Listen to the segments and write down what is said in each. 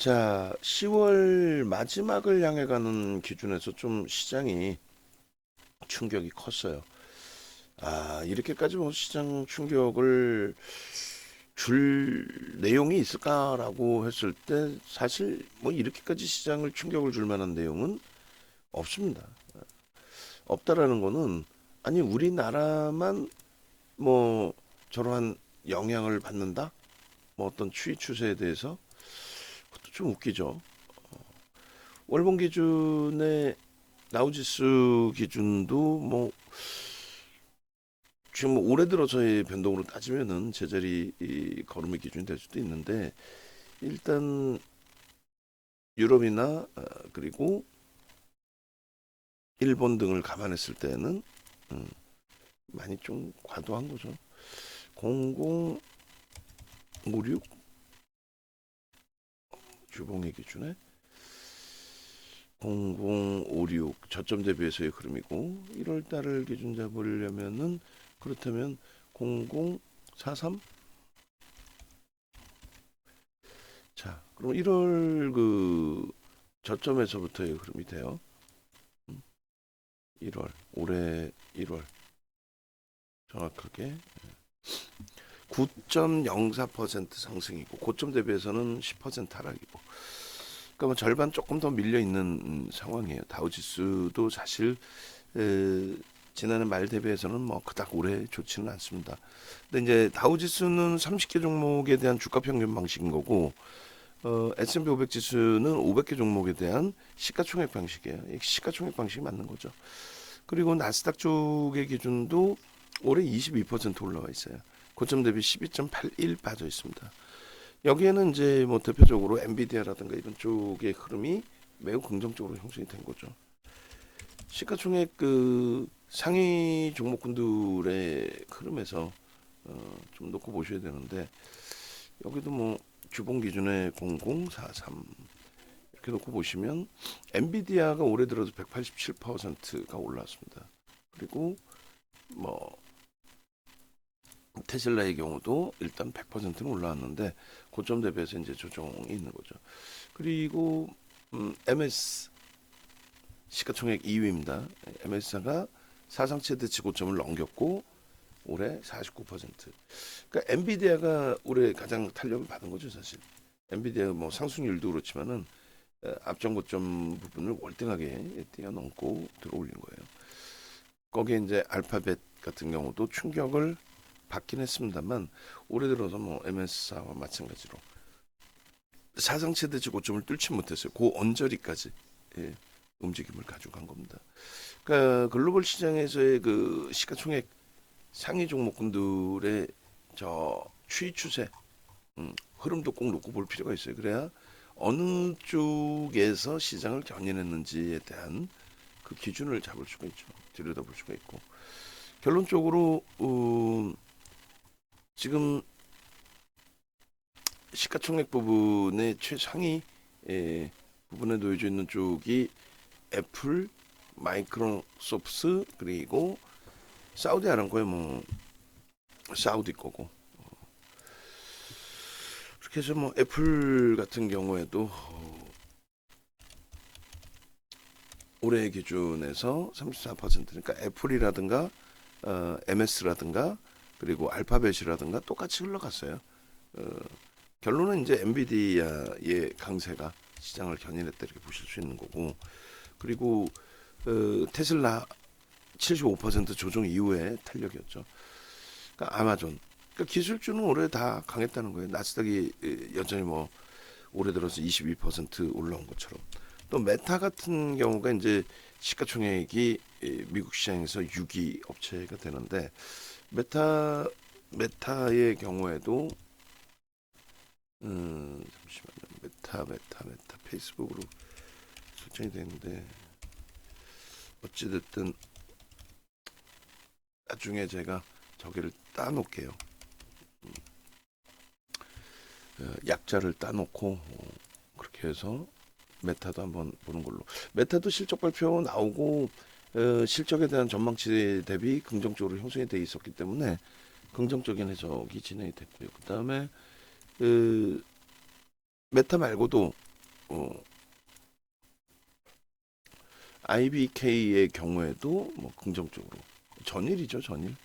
자, 10월 마지막을 향해 가는 기준에서 좀 시장이 충격이 컸어요. 이렇게까지 뭐 시장 충격을 줄 내용이 있을까라고 했을 때 사실 뭐 이렇게까지 시장을 충격을 줄 만한 내용은 없습니다. 없다라는 거는 아니 우리나라만 뭐 저러한 영향을 받는다? 뭐 어떤 추이 추세에 대해서 그것도 좀 웃기죠. 월봉 기준의 나우지수 기준도 뭐 지금 뭐 올해 들어서의 변동으로 따지면은 제자리 이 걸음의 기준이 될 수도 있는데 일단 유럽이나 그리고 일본 등을 감안했을 때는 음, 많이 좀 과도한 거죠. 0056 주봉의 기준에 0056 저점 대비해서의 흐름이고 1월 달을 기준 잡으려면은 그렇다면 0043 자, 그럼 1월 그 저점에서부터의 흐름이 돼요. 1월 올해 1월 정확하게 9.04% 상승이고 고점 대비해서는 10% 하락이고 그러니까 뭐 절반 조금 더 밀려 있는 상황이에요. 다우지수도 사실 지난해 말 대비해서는 뭐 그닥 오래 좋지는 않습니다. 근데 이제 다우지수는 30개 종목에 대한 주가 평균 방식인 거고 S&P 500 지수는 500개 종목에 대한 시가총액 방식이에요. 시가총액 방식이 맞는 거죠. 그리고 나스닥 쪽의 기준도 올해 22% 올라와 있어요. 고점 대비 12.81 빠져 있습니다. 여기에는 이제 뭐 대표적으로 엔비디아라든가 이런 쪽의 흐름이 매우 긍정적으로 형성이 된 거죠. 시가총액 그 상위 종목군들의 흐름에서 좀 놓고 보셔야 되는데 여기도 뭐 주봉 기준에 0043 이렇게 놓고 보시면 엔비디아가 올해 들어서 187%가 올랐습니다. 그리고 뭐 테슬라의 경우도 일단 100%는 올라왔는데 고점 대비해서 이제 조정이 있는 거죠. 그리고 MS 시가총액 2위입니다. MS사가 사상 최대치 고점을 넘겼고 올해 49%. 그러니까 엔비디아가 올해 가장 탄력을 받은 거죠, 사실. 엔비디아 뭐 상승률도 그렇지만은 앞전 고점 부분을 월등하게 뛰어넘고 들어올린 거예요. 거기에 이제 알파벳 같은 경우도 충격을 받긴 했습니다만 올해 들어서 뭐 MS사와 마찬가지로 사상 최대치 고점을 뚫지 못했어요. 그 언저리까지 움직임을 가져간 겁니다. 그러니까 글로벌 시장에서의 그 시가총액 상위 종목군들의 저 추이 추세 흐름도 꼭 놓고 볼 필요가 있어요. 그래야 어느 쪽에서 시장을 견인했는지에 대한 그 기준을 잡을 수가 있죠. 들여다볼 수가 있고 결론적으로 지금 시가총액 부분의 최상위 부분에 놓여져 있는 쪽이 애플, 마이크로소프트 그리고 사우디 아람코의 뭐 사우디 거고 그렇게 해서 뭐 애플 같은 경우에도 올해 기준에서 34%니까 애플이라든가 MS라든가 그리고 알파벳이라든가 똑같이 흘러갔어요. 결론은 이제 엔비디아의 강세가 시장을 견인했다 이렇게 보실 수 있는 거고 그리고 테슬라 75% 조정 이후에 탄력이었죠. 그러니까 아마존 그러니까 기술주는 올해 다 강했다는 거예요. 나스닥이 여전히 뭐 올해 들어서 22% 올라온 것처럼 또 메타 같은 경우가 이제 시가총액이 미국 시장에서 6위 업체가 되는데 메타의 경우에도 잠시만요. 메타 페이스북으로 설정이 되는데 어찌됐든 나중에 제가 저기를 따놓을게요. 약자를 따놓고 그렇게 해서 메타도 한번 보는 걸로. 메타도 실적 발표 나오고 실적에 대한 전망치 대비 긍정적으로 형성이 돼 있었기 때문에 긍정적인 해석이 진행이 됐고요. 그 다음에 메타 말고도 IBK의 경우에도 뭐 긍정적으로 전일이죠, 전일.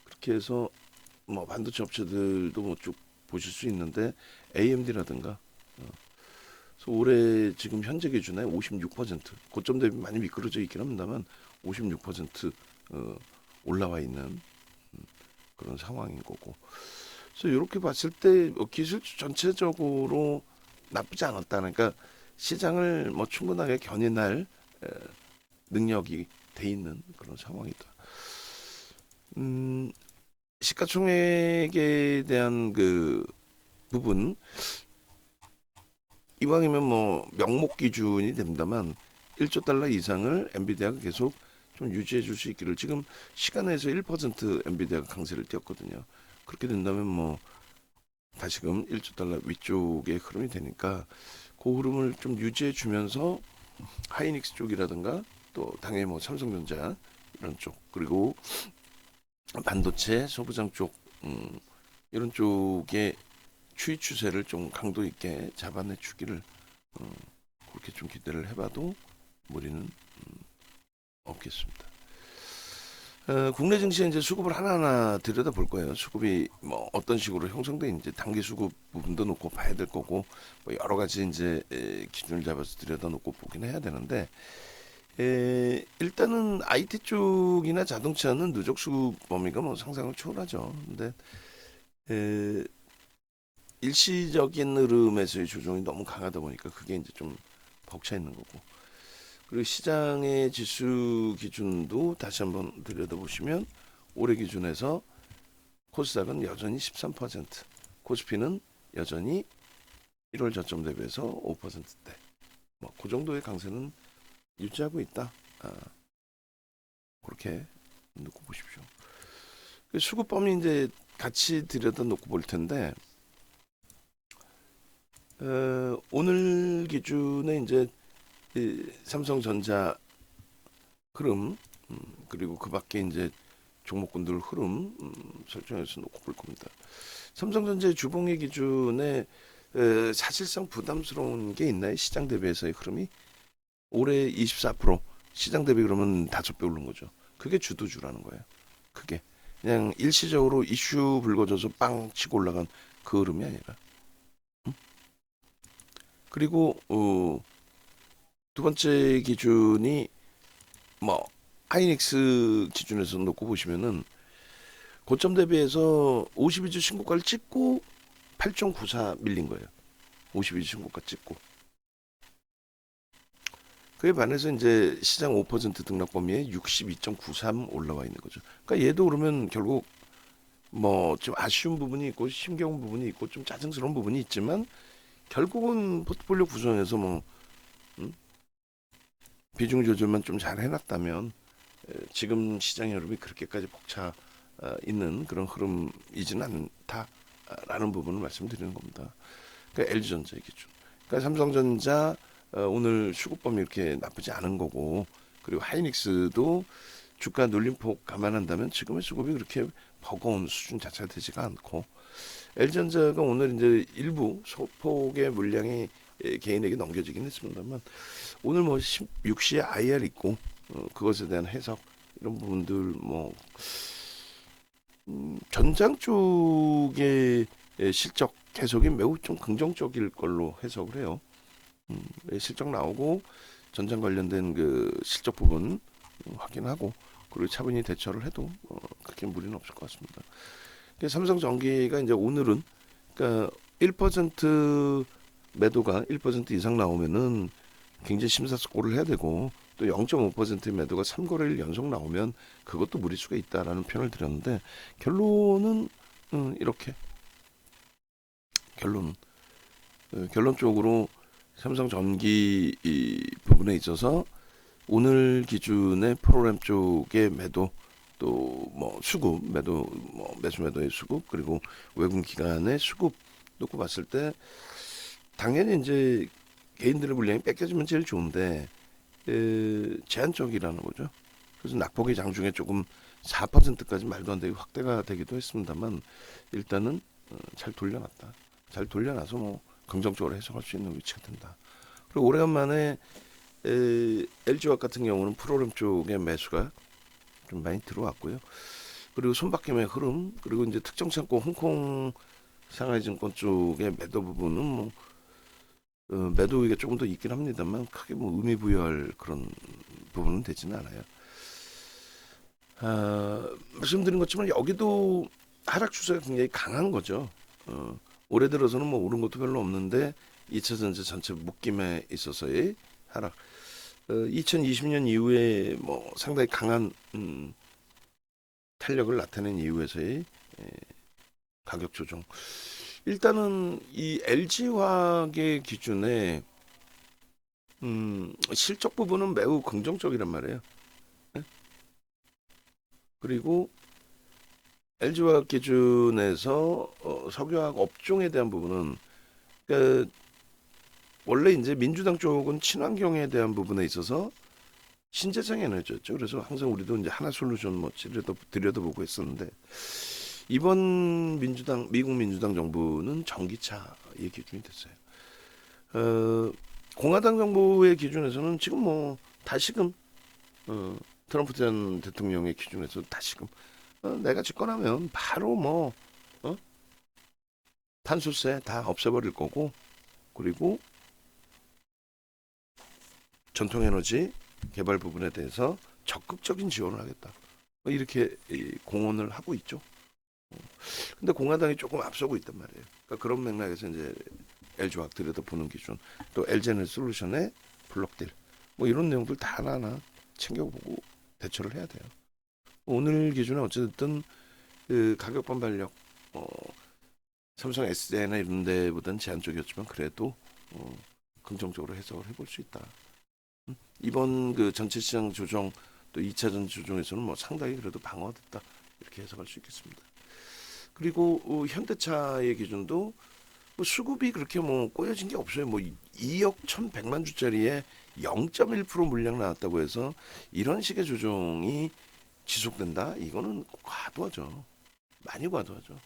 그렇게 해서 뭐 반도체 업체들도 뭐 쭉 보실 수 있는데 AMD라든가 그래서 올해 지금 현재 기준에 56% 고점 대비 많이 미끄러져 있긴 합니다만 56% 올라와 있는 그런 상황인 거고. 그래서 이렇게 봤을 때 기술 전체적으로 나쁘지 않았다. 그러니까 시장을 뭐 충분하게 견인할 능력이 돼 있는 그런 상황이다. 음, 시가총액에 대한 그 부분 이왕이면 뭐 명목 기준이 됩니다만 1조 달러 이상을 엔비디아가 계속 좀 유지해 줄 수 있기를 지금 시간에서 1% 엔비디아가 강세를 띄었거든요. 그렇게 된다면 뭐 다시금 1조 달러 위쪽의 흐름이 되니까 그 흐름을 좀 유지해 주면서 하이닉스 쪽이라든가 또 당연히 뭐 삼성전자 이런 쪽 그리고 반도체 소부장 쪽 이런 쪽의 추이 추세를 좀 강도 있게 잡아내 주기를 그렇게 좀 기대를 해봐도 무리는 없겠습니다. 국내 증시에 이제 수급을 하나하나 들여다 볼 거예요. 수급이 뭐 어떤 식으로 형성돼 단기 수급 부분도 놓고 봐야 될 거고 뭐 여러 가지 이제 기준을 잡아서 들여다 놓고 보긴 해야 되는데 일단은 IT 쪽이나 자동차는 누적 수급 범위가 뭐 상상을 초월하죠. 근데 일시적인 흐름에서의 조정이 너무 강하다 보니까 그게 이제 좀 벅차 있는 거고. 그리고 시장의 지수 기준도 다시 한번 들여다보시면 올해 기준에서 코스닥은 여전히 13%, 코스피는 여전히 1월 저점 대비해서 5%대. 뭐 그 정도의 강세는 유지하고 있다. 그렇게 놓고 보십시오. 수급 범위 이제 같이 들여다 놓고 볼 텐데 오늘 기준에 이제 삼성전자 흐름 그리고 그 밖에 이제 종목군들 흐름 설정해서 놓고 볼 겁니다. 삼성전자의 주봉의 기준에 사실상 부담스러운 게 있나요? 시장 대비해서의 흐름이 올해 24% 시장 대비 그러면 5배 오른 거죠. 그게 주도주라는 거예요. 그게 그냥 일시적으로 이슈 불거져서 빵 치고 올라간 그 흐름이 아니라 그리고 두 번째 기준이 뭐 하이닉스 기준에서 놓고 보시면은 고점 대비해서 52주 신고가를 찍고 8.94 밀린 거예요. 52주 신고가 찍고. 그에 반해서 이제 시장 5% 등락 범위에 62.93 올라와 있는 거죠. 그러니까 얘도 그러면 결국 뭐 좀 아쉬운 부분이 있고 심겨운 부분이 있고 좀 짜증스러운 부분이 있지만 결국은 포트폴리오 구성에서 뭐 비중 조절만 좀 잘 해놨다면 지금 시장 흐름이 그렇게까지 벅차 있는 그런 흐름이지는 않다라는 부분을 말씀드리는 겁니다. 그러니까 LG전자의 기준. 그러니까 삼성전자 오늘 수급범위 이렇게 나쁘지 않은 거고 그리고 하이닉스도 주가 눌림폭 감안한다면 지금의 수급이 그렇게 버거운 수준 자체가 되지가 않고 LG전자가 오늘 이제 일부 소폭의 물량이 개인에게 넘겨지긴 했습니다만 오늘 뭐 16시에 IR 있고 그것에 대한 해석 이런 부분들 뭐 전장 쪽의 실적 해석이 매우 좀 긍정적일 걸로 해석을 해요. 실적 나오고 전장 관련된 그 실적 부분 확인하고 그리고 차분히 대처를 해도 그렇게 무리는 없을 것 같습니다. 삼성전기가 이제 오늘은 그러니까 1% 매도가 1% 이상 나오면은 굉장히 심사숙고를 해야 되고 또 0.5%의 매도가 3거래일 연속 나오면 그것도 무리수가 있다라는 표현을 드렸는데 결론은 이렇게 결론적으로 삼성전기 이 부분에 있어서 오늘 기준의 프로그램 쪽의 매도 또 뭐 수급 매도 뭐 매수 매도의 수급 그리고 외국 기관의 수급 놓고 봤을 때 당연히 이제 개인들의 물량이 뺏겨지면 제일 좋은데 제한적이라는 거죠. 그래서 낙폭의 장중에 조금 4%까지 말도 안 되게 확대가 되기도 했습니다만 일단은 잘 돌려놨다. 잘 돌려놔서 뭐 긍정적으로 해석할 수 있는 위치가 된다. 그리고 오래간만에 LG화학 같은 경우는 프로그램 쪽에 매수가 좀 많이 들어왔고요. 그리고 손바뀜의 흐름, 그리고 이제 특정 창고 홍콩 상하이증권 쪽의 매도 부분은 뭐 매도 의가 조금 더 있긴 합니다만 크게 뭐 의미 부여할 그런 부분은 되지는 않아요. 말씀드린 것처럼 여기도 하락 추세가 굉장히 강한 거죠. 올해 들어서는 뭐 오른 것도 별로 없는데 2차전지 전체 묶임에 있어서의 하락. 2020년 이후에 뭐 상당히 강한 탄력을 나타낸 이후에서의 가격 조정. 일단은 이 LG화학의 기준에 실적 부분은 매우 긍정적이란 말이에요. 네? 그리고 LG화학 기준에서 석유화학 업종에 대한 부분은 그러니까 원래 이제 민주당 쪽은 친환경에 대한 부분에 있어서 신재생 에너지였죠. 그래서 항상 우리도 이제 하나솔루션 뭐 들여다보고 했었는데 이번 미국 민주당 정부는 전기차의 기준이 됐어요. 공화당 정부의 기준에서는 지금 뭐 다시금 트럼프 전 대통령의 기준에서 다시금 내가 집권하면 바로 뭐 탄소세 다 없애버릴 거고 그리고 전통에너지 개발 부분에 대해서 적극적인 지원을 하겠다. 이렇게 공언을 하고 있죠. 근데 공화당이 조금 앞서고 있단 말이에요. 그러니까 그런 맥락에서 이제 LG화학 들여다보는 기준, 또 LG에너지솔루션의 블록딜, 뭐 이런 내용들 다 하나하나 챙겨보고 대처를 해야 돼요. 오늘 기준에 어쨌든 그 가격 반발력, 삼성 SDI나 이런 데보다는 제한적이었지만 그래도 긍정적으로 해석을 해볼 수 있다. 이번 그 전체 시장 조정 또 2차전 조정에서는 뭐 상당히 그래도 방어됐다 이렇게 해석할 수 있겠습니다. 그리고 현대차의 기준도 뭐 수급이 그렇게 뭐 꼬여진 게 없어요. 뭐 2억 1,100만 주짜리에 0.1% 물량 나왔다고 해서 이런 식의 조정이 지속된다? 이거는 과도하죠. 많이 과도하죠.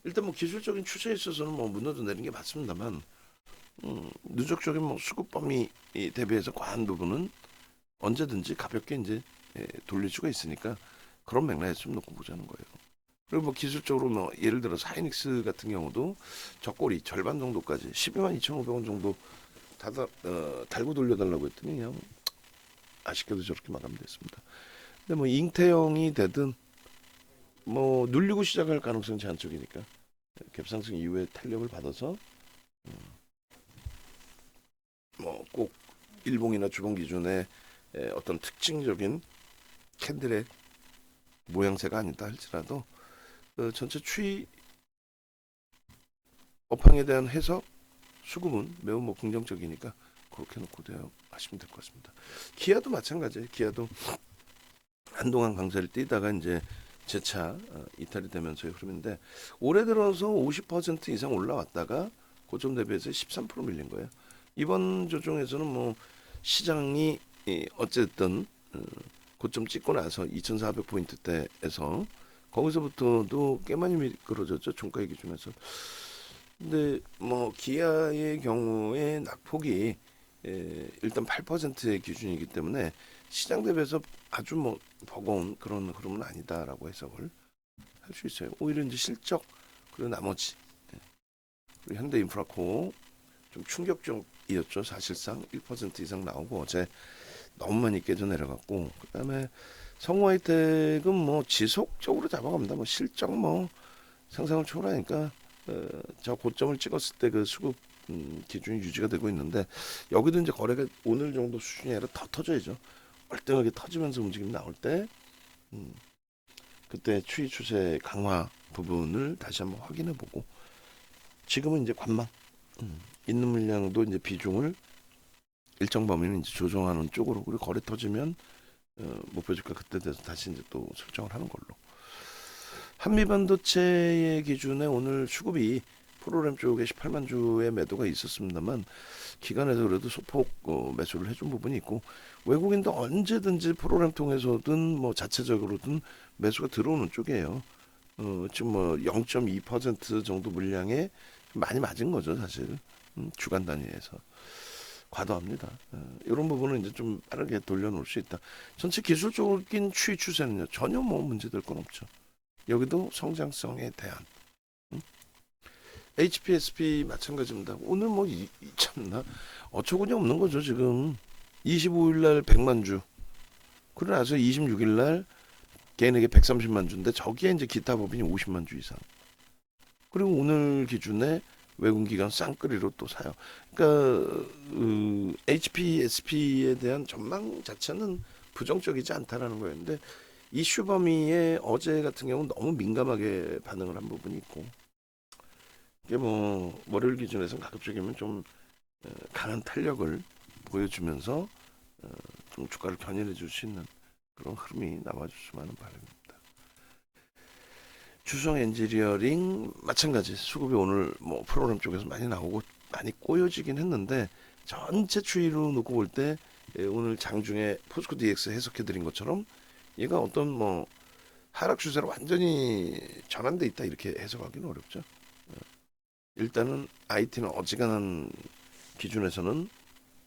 일단 뭐 기술적인 추세에 있어서는 뭐 무너져 내린 게 맞습니다만 누적적인 뭐 수급 범위 대비해서 과한 부분은 언제든지 가볍게 이제 돌릴 수가 있으니까 그런 맥락에서 좀 놓고 보자는 거예요. 그리고 뭐 기술적으로 뭐 예를 들어서 하이닉스 같은 경우도 저꼬리 절반 정도까지 12만 2,500원 정도 달고 돌려달라고 했더니 그냥 아쉽게도 저렇게 마감됐습니다. 근데 뭐 잉태형이 되든 뭐 눌리고 시작할 가능성이 제한적이니까 갭상승 이후에 탄력을 받아서 뭐 꼭 일봉이나 주봉 기준의 어떤 특징적인 캔들의 모양새가 아니다 할지라도 전체 추이 업황에 대한 해석 수급은 매우 뭐 긍정적이니까 그렇게 놓고 대하시면 될 것 같습니다. 기아도 마찬가지예요. 기아도 한동안 강세를 띄다가 이제 재차 이탈이 되면서의 흐름인데 올해 들어서 50% 이상 올라왔다가 고점 대비해서 13% 밀린 거예요. 이번 조정에서는 뭐 시장이 어쨌든 고점 찍고 나서 2,400포인트대에서 거기서부터도 꽤 많이 미끄러졌죠. 종가의 기준에서. 근데 뭐 기아의 경우에 낙폭이 일단 8%의 기준이기 때문에 시장 대비해서 아주 뭐 버거운 그런 흐름은 아니다라고 해석을 할 수 있어요. 오히려 이제 실적 그리고 나머지 그리고 현대인프라코 좀 충격적이었죠. 사실상 1% 이상 나오고 어제 너무 많이 깨져 내려갔고 그다음에 성우하이텍은 뭐 지속적으로 잡아갑니다. 뭐 실적 뭐 상상을 초월하니까 저 고점을 찍었을 때 그 수급 기준이 유지가 되고 있는데 여기도 이제 거래가 오늘 정도 수준이 아니라 더 터져야죠. 월등하게 터지면서 움직임 나올 때 그때 추이 추세 강화 부분을 다시 한번 확인해보고 지금은 이제 관망 있는 물량도 이제 비중을 일정 범위는 이제 조정하는 쪽으로 그리고 거래 터지면 목표 주가 그때 돼서 다시 이제 또 설정을 하는 걸로. 한미반도체의 기준에 오늘 수급이 프로그램 쪽에 18만 주의 매도가 있었습니다만 기관에서 그래도 소폭 매수를 해준 부분이 있고 외국인도 언제든지 프로그램 통해서든 뭐 자체적으로든 매수가 들어오는 쪽이에요. 지금 뭐 0.2% 정도 물량에 많이 맞은 거죠 사실. 주간 단위에서 과도합니다. 이런 부분은 이제 좀 빠르게 돌려놓을 수 있다. 전체 기술적인 추이 추세는요 전혀 뭐 문제될 건 없죠. 여기도 성장성에 대한 HPSP 마찬가지입니다. 오늘 뭐 참나 어처구니 없는 거죠 지금. 25일 날 100만 주, 그러고 나서 26일 날 개인에게 130만 주인데 저기에 이제 기타 법인이 50만 주 이상. 그리고 오늘 기준에 외국 기관 쌍끌이로 또 사요. 그러니까 HPSP에 대한 전망 자체는 부정적이지 않다라는 거였는데 이슈 범위에 어제 같은 경우는 너무 민감하게 반응을 한 부분이 있고, 이게 뭐 월요일 기준에서는 가급적이면 좀 강한 탄력을 보여주면서 좀 주가를 견인해 줄 수 있는 그런 흐름이 나와줬으면 하는 바람입니다. 주성 엔지니어링 마찬가지 수급이 오늘 뭐 프로그램 쪽에서 많이 나오고 많이 꼬여지긴 했는데 전체 추이로 놓고 볼 때 오늘 장중에 포스코 DX 해석해드린 것처럼 얘가 어떤 뭐 하락 추세로 완전히 전환돼 있다 이렇게 해석하기는 어렵죠. 일단은 IT는 어지간한 기준에서는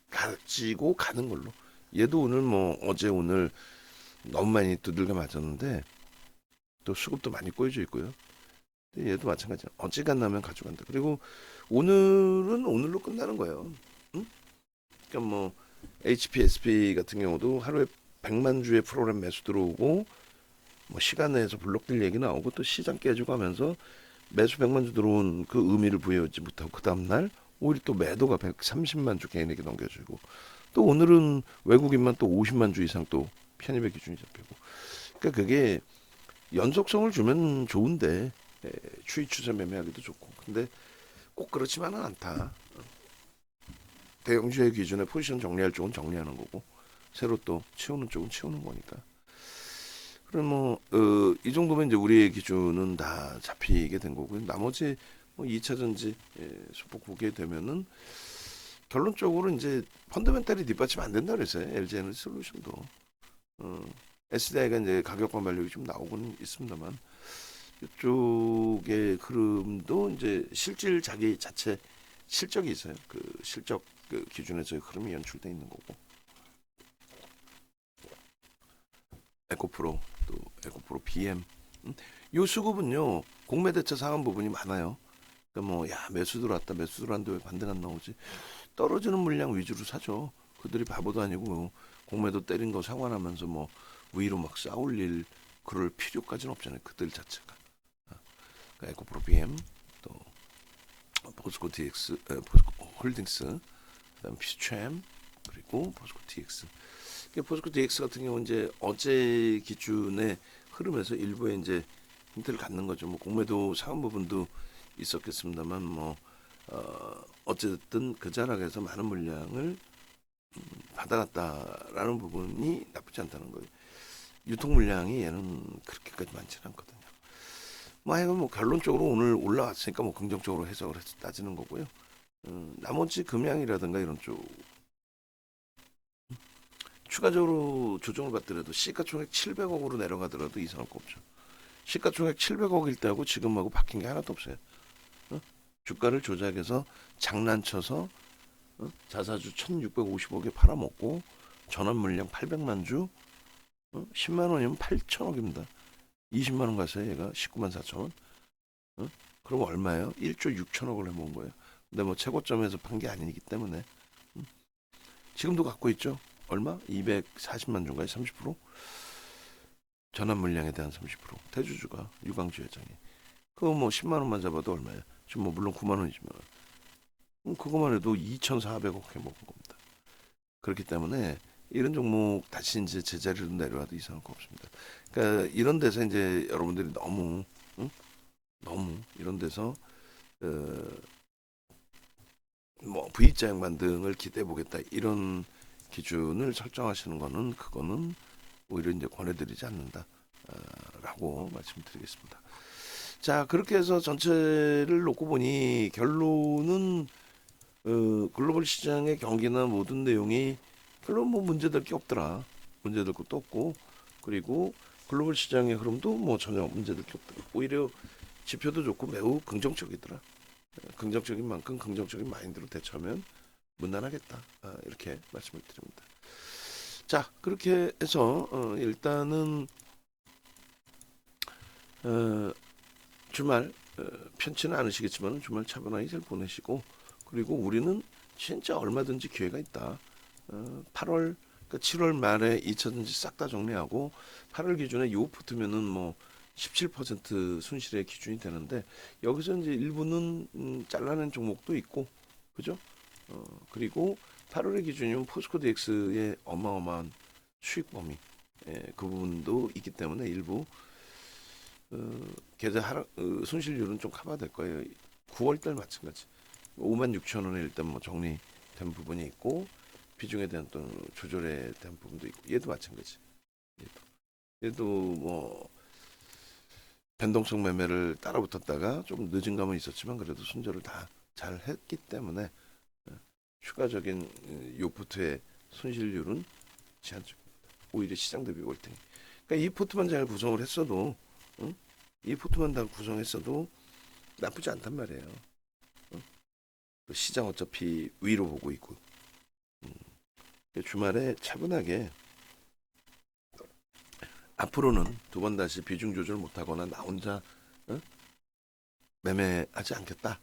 가지고 가는 걸로. 얘도 오늘 뭐 어제 오늘 너무 많이 두들겨 맞았는데 또 수급도 많이 꼬여져 있고요. 얘도 마찬가지야. 어지간하면 가져간다. 그리고 오늘은 오늘로 끝나는 거예요. 응? 그러니까 뭐 HPSP 같은 경우도 하루에 100만 주의 프로그램 매수 들어오고 뭐 시간 내에서 블록들 얘기 나오고 또 시장 깨지고 하면서 매수 100만 주 들어온 그 의미를 부여하지 못하고 그 다음날 오히려 또 매도가 130만 주 개인에게 넘겨주고 또 오늘은 외국인만 또 50만 주 이상 또 편입의 기준이 잡히고, 그러니까 그게 연속성을 주면 좋은데 추이 추세 매매하기도 좋고, 근데 꼭 그렇지만은 않다. 대형주의 기준에 포지션 정리할 쪽은 정리하는 거고 새로 또 채우는 쪽은 채우는 거니까. 그럼 뭐 이 정도면 이제 우리의 기준은 다 잡히게 된 거고요. 나머지 뭐 2차 전지 소폭 보게 되면은 결론적으로 이제 펀더멘탈이 뒷받침 안 된다 그랬어요. LG 에너지 솔루션도. SDI가 이제 가격 반발력이 좀 나오고는 있습니다만 이쪽의 흐름도 이제 실질 자기 자체 실적이 있어요. 그 실적 그 기준에서의 흐름이 연출돼 있는 거고. 에코프로 또 에코프로 BM 요 수급은요 공매 대차 상한 부분이 많아요. 그러니까 뭐 야 매수 들어왔다 매수 들어왔는데 왜 반등 안 나오지? 떨어지는 물량 위주로 사죠. 그들이 바보도 아니고 공매도 때린 거 상환하면서 뭐 위로 막 싸울 일 그럴 필요까지는 없잖아요. 그들 자체가. 그러니까 에코프로 BM 또 포스코 DX 포스코 홀딩스 그다음 피스챔 그리고 포스코 DX. 포스코 DX 같은 경우는 이제 어제 기준의 흐름에서 일부에 이제 힌트를 갖는 거죠. 뭐 공매도 상한 부분도 있었겠습니다만 뭐 어쨌든 그 자락에서 많은 물량을 받아갔다라는 부분이 나쁘지 않다는 거예요. 유통 물량이 얘는 그렇게까지 많지는 않거든요. 뭐 하여간 뭐 결론적으로 오늘 올라왔으니까 뭐 긍정적으로 해석을 해서 따지는 거고요. 나머지 금양이라든가 이런 쪽 추가적으로 조정을 받더라도 시가총액 700억으로 내려가더라도 이상할 거 없죠. 시가총액 700억일 때하고 지금하고 바뀐 게 하나도 없어요. 주가를 조작해서 장난쳐서 자사주 1650억에 팔아먹고 전환 물량 800만 주 10만 원이면 8천억입니다. 20만 원 가서요 얘가 19만 4천 원. 그럼 얼마예요? 1조 6천억을 해먹은 거예요. 근데 뭐 최고점에서 판 게 아니기 때문에 지금도 갖고 있죠. 얼마? 240만 주인가요? 30%? 전환 물량에 대한 30%. 대주주가 유광주 회장이. 그거 뭐 10만 원만 잡아도 얼마야? 지금 뭐 물론 9만 원이지만 그거만 해도 2,400억 해먹은 겁니다. 그렇기 때문에 이런 종목 다시 이제 제자리로 내려와도 이상할 거 없습니다. 그러니까 이런 데서 이제 여러분들이 너무 이런 데서 뭐 V자 양반등을 기대해 보겠다 이런 기준을 설정하시는 거는 그거는 오히려 이제 권해드리지 않는다라고 말씀드리겠습니다. 자 그렇게 해서 전체를 놓고 보니 결론은 글로벌 시장의 경기나 모든 내용이 별로 뭐 문제될 게 없더라. 문제될 것도 없고 그리고 글로벌 시장의 흐름도 뭐 전혀 문제될 게 없더라. 오히려 지표도 좋고 매우 긍정적이더라. 긍정적인 만큼 긍정적인 마인드로 대처하면 무난하겠다. 이렇게 말씀을 드립니다. 자, 그렇게 해서 일단은 어, 주말 편치는 않으시겠지만 주말 차분하게 잘 보내시고, 그리고 우리는 진짜 얼마든지 기회가 있다. 8월, 그러니까 7월 말에 2차전지 싹 다 정리하고 8월 기준에 요 붙으면은 뭐 17% 순실의 기준이 되는데, 여기서 이제 일부는 잘라낸 종목도 있고, 그죠? 그리고 8월의 기준이면 포스코 DX의 어마어마한 수익 범위, 그 부분도 있기 때문에 일부 계좌 하락 손실률은 좀 커버될 거예요. 9월달 마찬가지. 5만 6천 원에 일단 뭐 정리된 부분이 있고, 비중에 대한 또 조절에 대한 부분도 있고, 얘도 마찬가지. 얘도 뭐 변동성 매매를 따라붙었다가 좀 늦은 감은 있었지만 그래도 손절을 다 잘 했기 때문에 추가적인 요포트의 손실률은 제한적입니다. 오히려 시장 대비 월등히. 그러니까 이 포트만 잘 구성을 했어도, 응? 이 포트만 다 구성했어도 나쁘지 않단 말이에요. 응? 시장 어차피 위로 보고 있고, 주말에 차분하게 앞으로는 두 번 다시 비중 조절 못하거나 나 혼자 응? 매매하지 않겠다.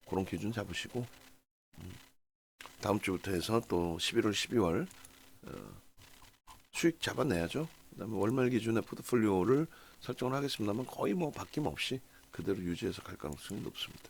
그런 기준 잡으시고, 다음 주부터 해서 또 11월, 12월 수익 잡아내야죠. 그다음에 월말 기준의 포트폴리오를 설정을 하겠습니다만 거의 뭐 바뀜 없이 그대로 유지해서 갈 가능성이 높습니다.